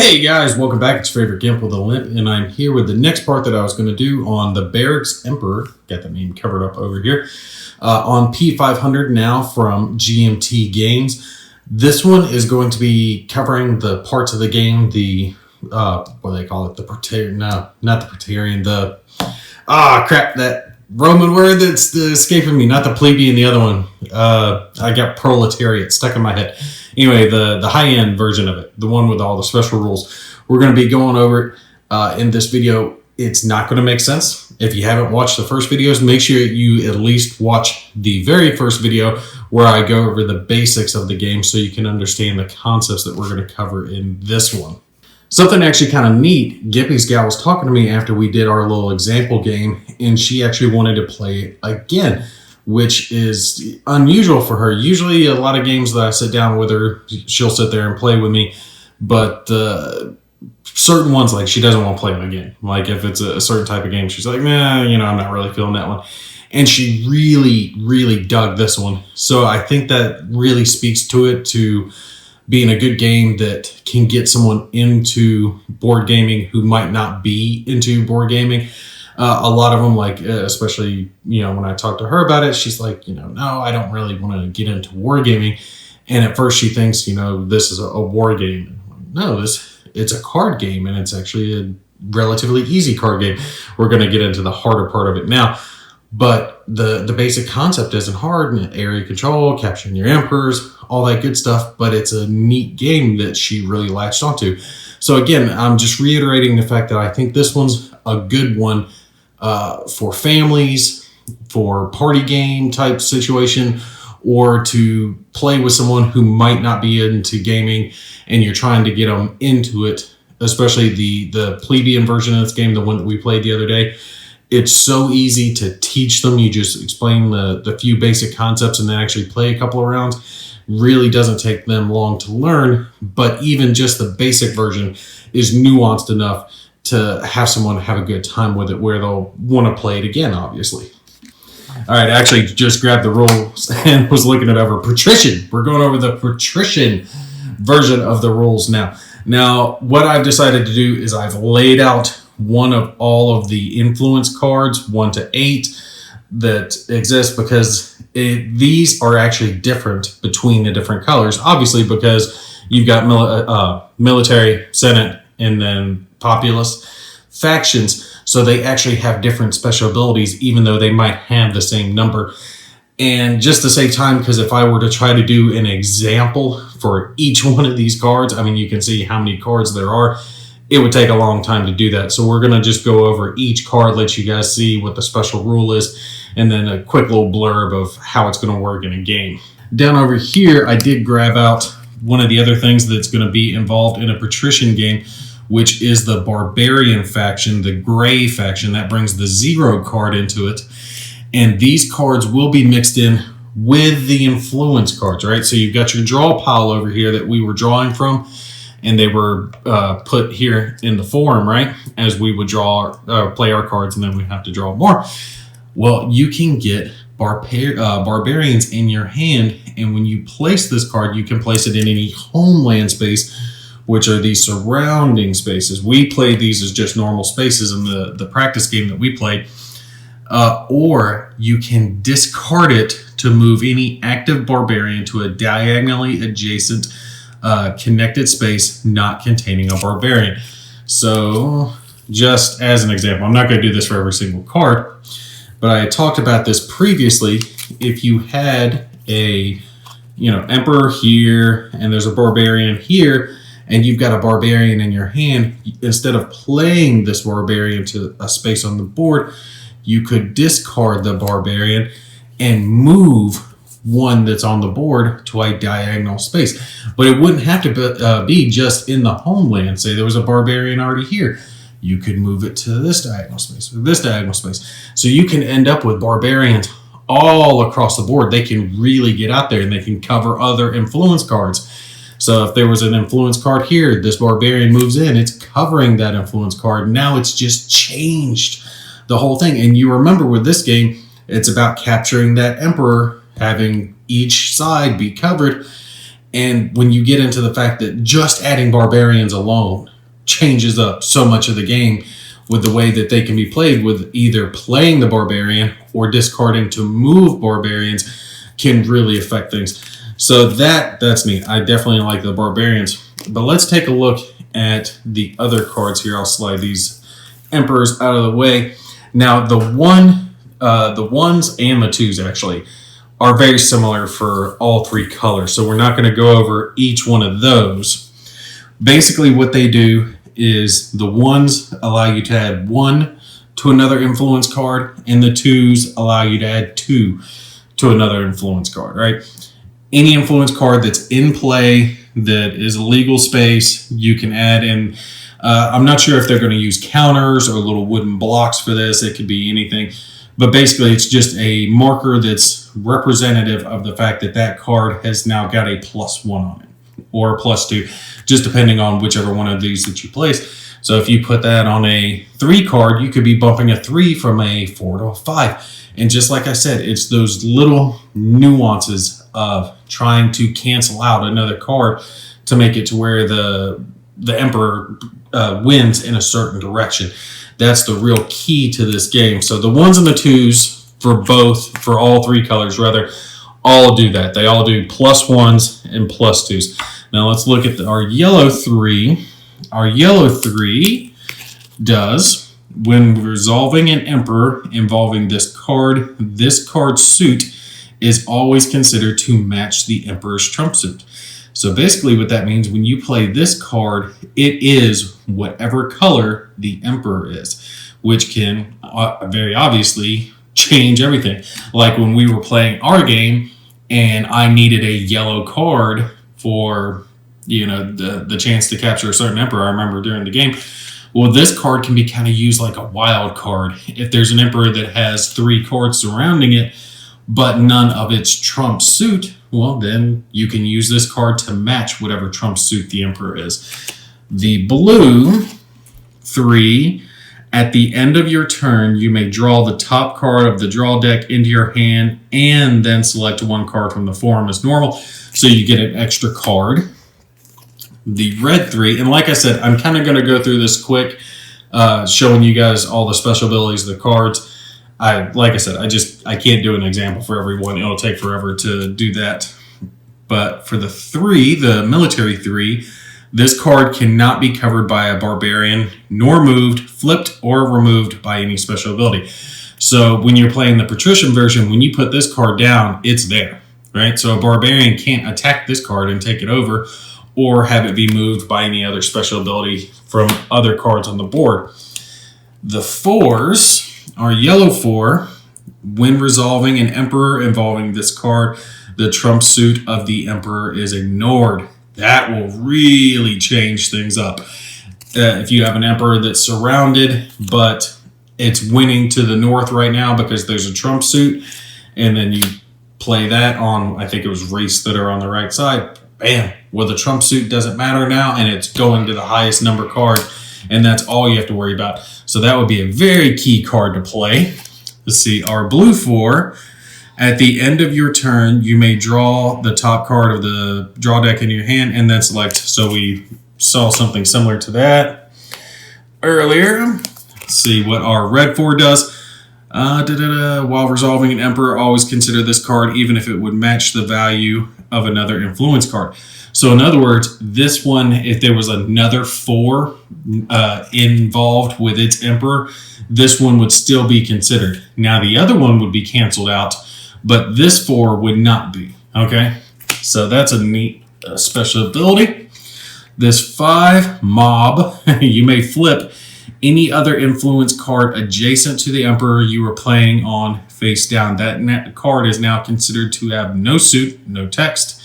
Hey guys, welcome back. It's your favorite Gimp with a Limp, and I'm here with the next part that I was going to do on the Barracks Emperor. Got the name covered up over here. On P500 now from GMT Games. This one is going to be covering the parts of the game, the, what do they call it? The Praetorian, no, not the Praetorian, that Roman word that's escaping me, not the plebeian, the other one. I got proletariat stuck in my head. Anyway, the high-end version of it, the one with all the special rules. We're going to be going over it in this video. It's not going to make sense. If you haven't watched the first videos, make sure you at least watch the very first video where I go over the basics of the game so you can understand the concepts that we're going to cover in this one. Something actually kind of neat, Gimpy's gal was talking to me after we did our little example game, and she actually wanted to play it again, which is unusual for her. Usually a lot of games that I sit down with her, she'll sit there and play with me, but certain ones, like, she doesn't want to play them again. Like, if it's a certain type of game, she's like, nah, I'm not really feeling that one. And she really dug this one. So I think that really speaks to it, to being a good game that can get someone into board gaming who might not be into board gaming. A lot of them, like, especially, when I talk to her about it, she's like, no, I don't really want to get into wargaming. And at first she thinks, this is a war game. No, it's a card game, and it's actually a relatively easy card game. We're going to get into the harder part of it now. But the basic concept isn't hard. Area control, capturing your emperors, all that good stuff. But it's a neat game that she really latched onto. So again, I'm just reiterating the fact that I think this one's a good one for families, for party game type situation, or to play with someone who might not be into gaming and you're trying to get them into it, especially the plebeian version of this game, the one that we played the other day. It's so easy to teach them. You just explain the few basic concepts and then actually play a couple of rounds. Really doesn't take them long to learn, but even just the basic version is nuanced enough to have someone have a good time with it where they'll want to play it again, obviously. All right, I actually just grabbed the rules and was looking it over. Patrician. We're going over the patrician version of the rules now. Now, what I've decided to do is I've laid out one of all of the influence cards, 1 to 8, that exist, because these are actually different between the different colors. Obviously, because you've got military, senate, and then populace factions. So they actually have different special abilities, even though they might have the same number. And just to save time, because if I were to try to do an example for each one of these cards, you can see how many cards there are. It would take a long time to do that. So we're going to just go over each card, let you guys see what the special rule is, and then a quick little blurb of how it's going to work in a game. Down over here, I did grab out one of the other things that's going to be involved in a patrician game, which is the barbarian faction, the gray faction. That brings the 0 card into it. And these cards will be mixed in with the influence cards, right? So you've got your draw pile over here that we were drawing from, and they were put here in the forum, right? As we would play our cards, and then we have to draw more. Well, you can get barbarians in your hand, and when you place this card, you can place it in any homeland space, which are these surrounding spaces. We played these as just normal spaces in the practice game that we played. Or you can discard it to move any active barbarian to a diagonally adjacent connected space not containing a barbarian. So just as an example, I'm not going to do this for every single card, but I talked about this previously. If you had a emperor here and there's a barbarian here, and you've got a barbarian in your hand, instead of playing this barbarian to a space on the board, you could discard the barbarian and move one that's on the board to a diagonal space. But it wouldn't have to be just in the homeland. Say there was a barbarian already here. You could move it to this diagonal space or this diagonal space. So you can end up with barbarians all across the board. They can really get out there, and they can cover other influence cards. So if there was an influence card here, this barbarian moves in, it's covering that influence card. Now it's just changed the whole thing. And you remember with this game, it's about capturing that emperor, having each side be covered. And when you get into the fact that just adding barbarians alone changes up so much of the game with the way that they can be played, with either playing the barbarian or discarding to move barbarians can really affect things. So that's neat. I definitely like the barbarians. But let's take a look at the other cards here. I'll slide these emperors out of the way. Now the ones and the twos actually are very similar for all three colors. So we're not going to go over each one of those. Basically what they do is the ones allow you to add 1 to another influence card, and the twos allow you to add 2 to another influence card, right? Any influence card that's in play that is a legal space, you can add in. I'm not sure if they're going to use counters or little wooden blocks for this. It could be anything. But basically, it's just a marker that's representative of the fact that that card has now got a +1 on it, or a +2, just depending on whichever one of these that you place. So if you put that on a 3 card, you could be bumping a 3 from a 4 to a 5. And just like I said, it's those little nuances of trying to cancel out another card to make it to where the Emperor wins in a certain direction. That's the real key to this game. So the ones and the twos for all 3 colors rather, all do that. They all do +1s and +2s. Now let's look at our yellow 3. Our yellow 3 does, when resolving an Emperor involving this card's suit is always considered to match the Emperor's trump suit. So basically what that means, when you play this card, it is whatever color the Emperor is, which can very obviously change everything. Like when we were playing our game and I needed a yellow card for, the chance to capture a certain Emperor, I remember during the game. Well, this card can be kind of used like a wild card. If there's an Emperor that has 3 cards surrounding it, but none of its trump suit, well, then you can use this card to match whatever trump suit the Emperor is. The blue 3, at the end of your turn, you may draw the top card of the draw deck into your hand and then select 1 card from the forum as normal. So you get an extra card. The red 3, and like I said, I'm kind of going to go through this quick, showing you guys all the special abilities of the cards. Like I said, I can't do an example for everyone. It'll take forever to do that. But for the 3, the military 3, this card cannot be covered by a barbarian, nor moved, flipped, or removed by any special ability. So when you're playing the patrician version, when you put this card down, it's there, right? So a barbarian can't attack this card and take it over, or have it be moved by any other special ability from other cards on the board. The 4s are yellow 4. When resolving an Emperor involving this card, the trump suit of the Emperor is ignored. That will really change things up. If you have an Emperor that's surrounded, but it's winning to the north right now because there's a trump suit, and then you play that on, I think it was race that are on the right side, bam. Well, the trump suit doesn't matter now, and it's going to the highest number card, and that's all you have to worry about. So that would be a very key card to play. Let's see, our blue 4. At the end of your turn, you may draw the top card of the draw deck in your hand and then select. So we saw something similar to that earlier. Let's see what our red 4 does. While resolving an Emperor, always consider this card even if it would match the value of another influence card. So in other words, this one, if there was another 4 involved with its Emperor, this one would still be considered. Now the other one would be canceled out, but this 4 would not be, okay? So that's a neat special ability. This 5, Mob, you may flip any other influence card adjacent to the Emperor you were playing on face down. That card is now considered to have no suit, no text,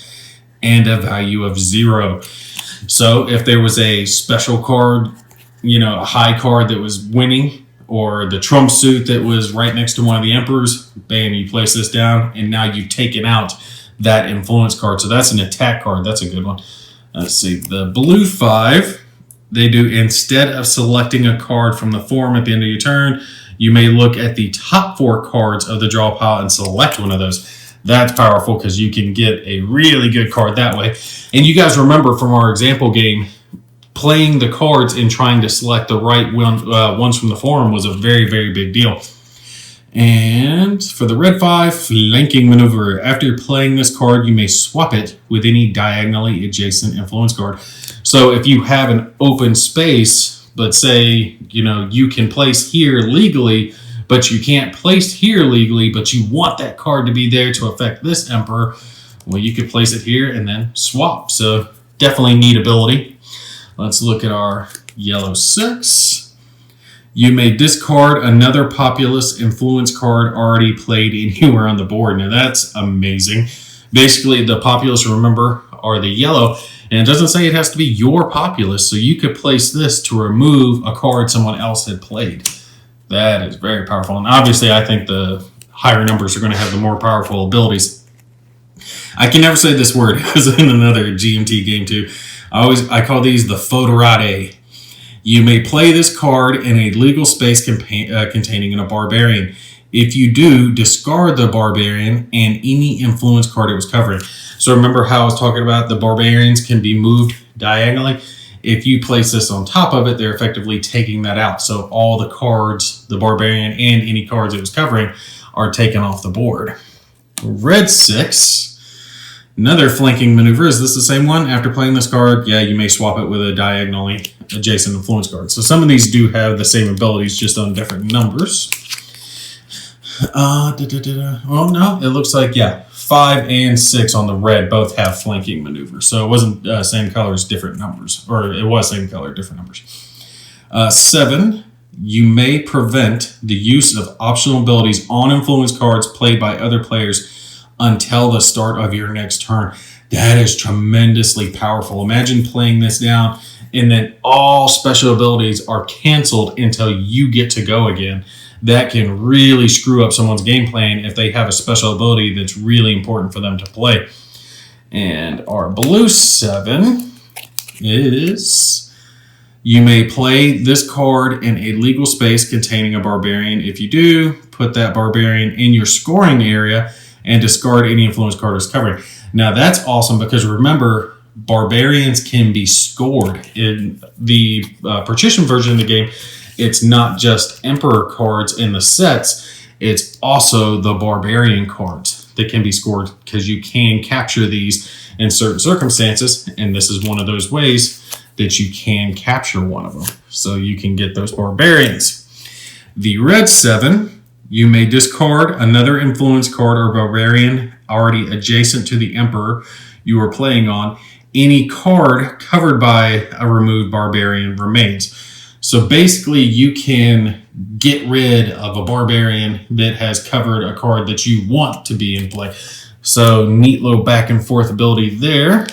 and a value of 0. So if there was a special card, a high card that was winning, or the trump suit that was right next to one of the Emperors, bam, you place this down, and now you've taken out that influence card. So that's an attack card. That's a good one. Let's see. The blue 5, they do, instead of selecting a card from the forum at the end of your turn, you may look at the top 4 cards of the draw pile and select one of those. That's powerful because you can get a really good card that way. And you guys remember from our example game, playing the cards and trying to select the right ones from the forum was a very, very big deal. And for the red 5, flanking maneuver. After playing this card, you may swap it with any diagonally adjacent influence card. So if you have an open space, but say, you can place here legally, but you can't place here legally, but you want that card to be there to affect this emperor, well, you could place it here and then swap. So definitely neat ability. Let's look at our yellow 6. You may discard another populist influence card already played anywhere on the board. Now that's amazing. Basically, the populist, remember, are the yellow. And it doesn't say it has to be your populist, so you could place this to remove a card someone else had played. That is very powerful. And obviously, I think the higher numbers are going to have the more powerful abilities. I can never say this word. It was in another GMT game too. I call these the foederati. You may play this card in a legal space containing a barbarian. If you do, discard the barbarian and any influence card it was covering. So remember how I was talking about the barbarians can be moved diagonally? If you place this on top of it, they're effectively taking that out. So all the cards, the barbarian and any cards it was covering, are taken off the board. Red 6, another flanking maneuver. Is this the same one? After playing this card, yeah, you may swap it with a diagonally adjacent influence card. So some of these do have the same abilities, just on different numbers. Oh no, it looks like, yeah, 5 and 6 on the red both have flanking maneuver. So it wasn't same colors, different numbers. Or it was same color, different numbers. 7, you may prevent the use of optional abilities on influence cards played by other players until the start of your next turn. That is tremendously powerful. Imagine playing this down and then all special abilities are canceled until you get to go again. That can really screw up someone's game plan if they have a special ability that's really important for them to play. And our blue 7 is, you may play this card in a legal space containing a barbarian. If you do, put that barbarian in your scoring area and discard any influence card it's covering. Now that's awesome because remember, barbarians can be scored. In the partition version of the game, it's not just Emperor cards in the sets, it's also the Barbarian cards that can be scored because you can capture these in certain circumstances, and this is one of those ways that you can capture one of them. So you can get those Barbarians. The red 7, you may discard another influence card or Barbarian already adjacent to the Emperor you are playing on. Any card covered by a removed Barbarian remains. So basically, you can get rid of a barbarian that has covered a card that you want to be in play. So neat little back and forth ability there.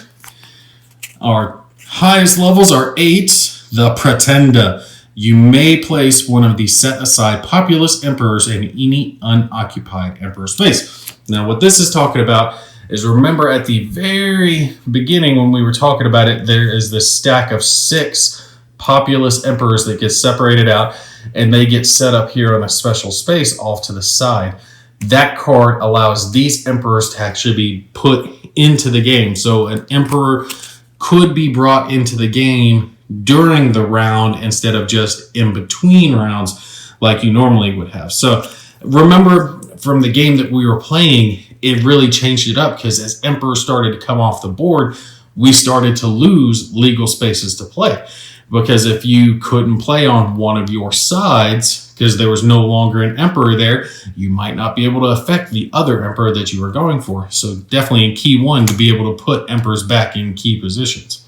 Our highest levels are 8, the Pretender. You may place one of the set aside populist emperors in any unoccupied emperor space. Now what this is talking about is, remember at the very beginning when we were talking about it, there is this stack of 6 populist emperors that get separated out and they get set up here on a special space off to the side. That card allows these emperors to actually be put into the game. So an emperor could be brought into the game during the round instead of just in between rounds like you normally would have. So remember from the game that we were playing, it really changed it up because as emperors started to come off the board, we started to lose legal spaces to play. Because if you couldn't play on one of your sides, because there was no longer an emperor there, you might not be able to affect the other emperor that you were going for. So definitely in key 1 to be able to put emperors back in key positions.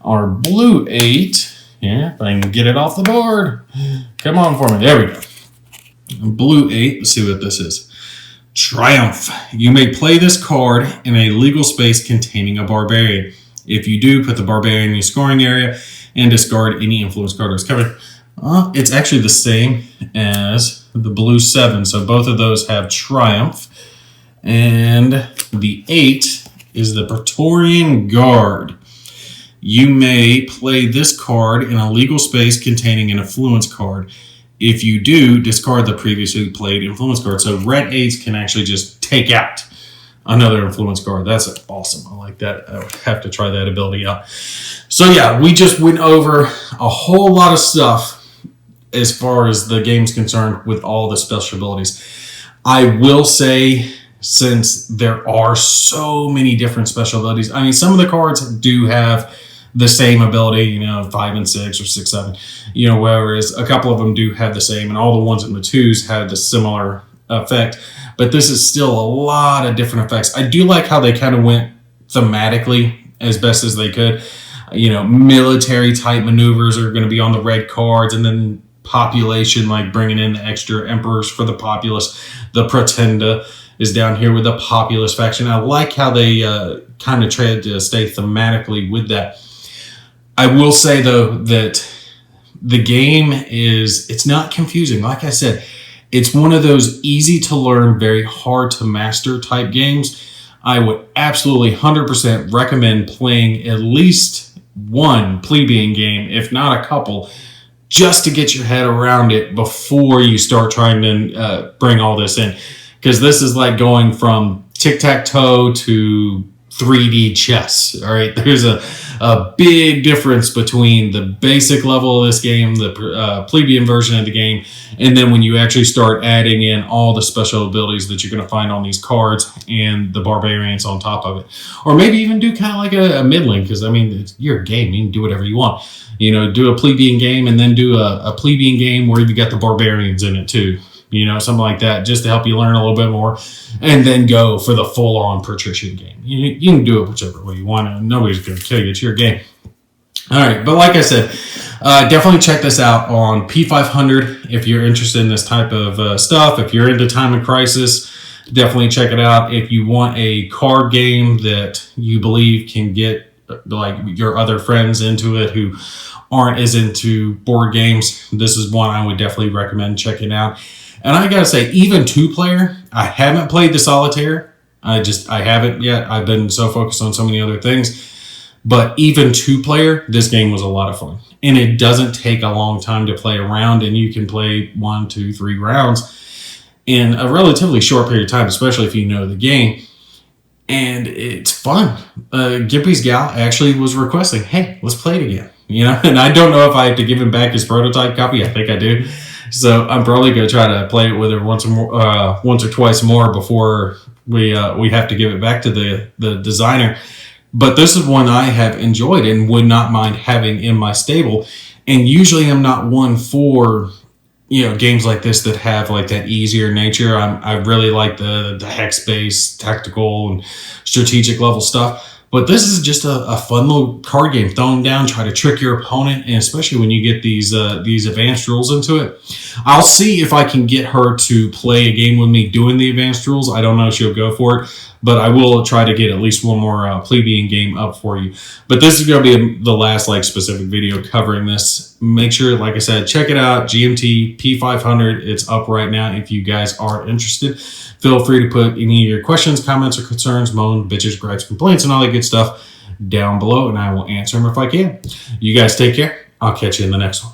Our blue 8, yeah, if I can get it off the board. Come on for me, there we go. Blue 8, let's see what this is. Triumph. You may play this card in a legal space containing a barbarian. If you do, put the barbarian in your scoring area and discard any influence card that's covered. It's actually the same as the blue 7, so both of those have Triumph. And the 8 is the Praetorian Guard. You may play this card in a legal space containing an influence card. If you do, discard the previously played influence card. So red 8s can actually just take out Another influence card. That's awesome. I like that. I would have to try that ability out. So yeah, we just went over a whole lot of stuff as far as the game's concerned with all the special abilities. I will say, since there are so many different special abilities, I mean, some of the cards do have the same ability, 5 and 6 or 6, 7, whereas a couple of them do have the same, and all the ones in the 2s have the similar effect. But this is still a lot of different effects. I do like how they kind of went thematically as best as they could. Military type maneuvers are going to be on the red cards, and then population, like bringing in the extra emperors for the populace. The Pretender is down here with the populace faction. I like how they kind of tried to stay thematically with that. I will say, though, that the game it's not confusing. Like I said, it's one of those easy to learn, very hard to master type games. I would absolutely 100% recommend playing at least one plebeian game, if not a couple, just to get your head around it before you start trying to bring all this in. Because this is like going from tic-tac-toe to 3D chess. All right, there's a big difference between the basic level of this game, the plebeian version of the game, and then when you actually start adding in all the special abilities that you're going to find on these cards and the barbarians on top of it. Or maybe even do kind of like a middling, because I mean, it's your game, you can do whatever you want. Do a plebeian game and then do a plebeian game where you got the barbarians in it too. Something like that, just to help you learn a little bit more, and then go for the full-on patrician game. You can do it whichever way you want, and nobody's going to kill you. It's your game. All right, but like I said, definitely check this out on P500 if you're interested in this type of stuff. If you're into Time and Crisis, definitely check it out. If you want a card game that you believe can get like your other friends into it who aren't as into board games, this is one I would definitely recommend checking out. And I gotta say, even 2-player, I haven't played the solitaire. I haven't yet. I've been so focused on so many other things. But even 2-player, this game was a lot of fun. And it doesn't take a long time to play around, and you can play 1, 2, 3 rounds in a relatively short period of time, especially if you know the game. And it's fun. Gimpy's gal actually was requesting, hey, let's play it again. And I don't know if I have to give him back his prototype copy. I think I do. So I'm probably going to try to play it with her once or twice more before we have to give it back to the designer. But this is one I have enjoyed and would not mind having in my stable. And usually I'm not one for games like this that have like that easier nature. I really like the hex-based tactical and strategic level stuff. But this is just a fun little card game. Throw them down, try to trick your opponent, and especially when you get these advanced rules into it. I'll see if I can get her to play a game with me doing the advanced rules. I don't know if she'll go for it, but I will try to get at least one more plebeian game up for you. But this is going to be the last specific video covering this. Make sure, like I said, check it out. GMT P500. It's up right now if you guys are interested. Feel free to put any of your questions, comments, or concerns, moan, bitches, gripes, complaints, and all that good stuff down below, and I will answer them if I can. You guys take care. I'll catch you in the next one.